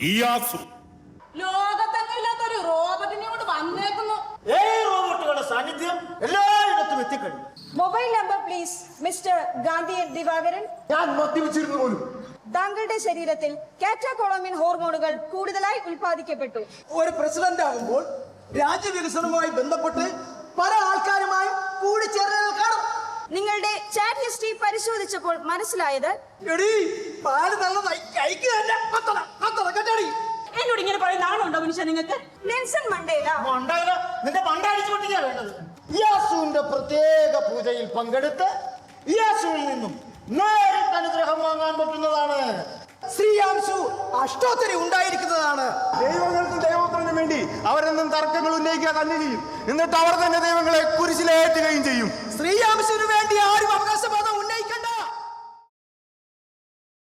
ഇയാസു. ലോകത്തെങ്ങില്ലാത്തൊരു റോബോട്ടിനെ കൊണ്ട് വന്നേക്കുന്നു. റോബോട്ടുകളുടെ സാന്നിധ്യം എല്ലായിടത്തും എത്തിക്കഴിഞ്ഞു. Mobile number please. Mister Gandhi Divakaran, ഞാൻ മദ്യപിച്ചിരുന്നു പോലും. താങ്കളുടെ ശരീരത്തിൽ കാറ്റകോളമിൻ ഹോർമോണുകൾ കൂടുതലായി ഉൽപ്പാദിക്കപ്പെട്ടു. ഒരു പ്രസിഡന്റ് ആകുമ്പോൾ രാജ്യവികസനവുമായി ബന്ധപ്പെട്ട് പല ആൾക്കാരുമായി കൂടിച്ചേരലുകൾ കാണും. നിങ്ങളുടെ ചാറ്റ് ഹിസ്റ്ററി പരിശോധിച്ചപ്പോൾ മനസ്സിലായത് എന്നോട് ഇങ്ങനെ പറയുന്ന ആളുണ്ടോ മനുഷ്യ നിങ്ങൾക്ക്? നെൽസൺ മണ്ടേല നിന്റെ മണ്ടടിച്ചു പൊട്ടിക്കാ വേണ്ടത്. ഇയാസുവിന്റെ പ്രത്യേക പൂജയിൽ പങ്കെടുത്ത് ഇയാസുവിൽ നിന്നും നേരിട്ട് അനുഗ്രഹം വാങ്ങാൻ പറ്റുന്നതാണ്. ശ്രീയാംശു അഷ്ടോത്തരി ഉണ്ടായിരിക്കുന്നതാണ്. ദൈവങ്ങൾക്കും ദൈവത്തിനും വേണ്ടി അവരെന്നും തർക്കങ്ങൾ ഉന്നയിക്കുക തന്നെ ചെയ്യും. എന്നിട്ട് അവർ തന്നെ ദൈവങ്ങളെ കുരിശിലേറ്റുകയും ചെയ്യും. ശ്രീയാംശുവിന് വേണ്ടി ആരും അവകാശം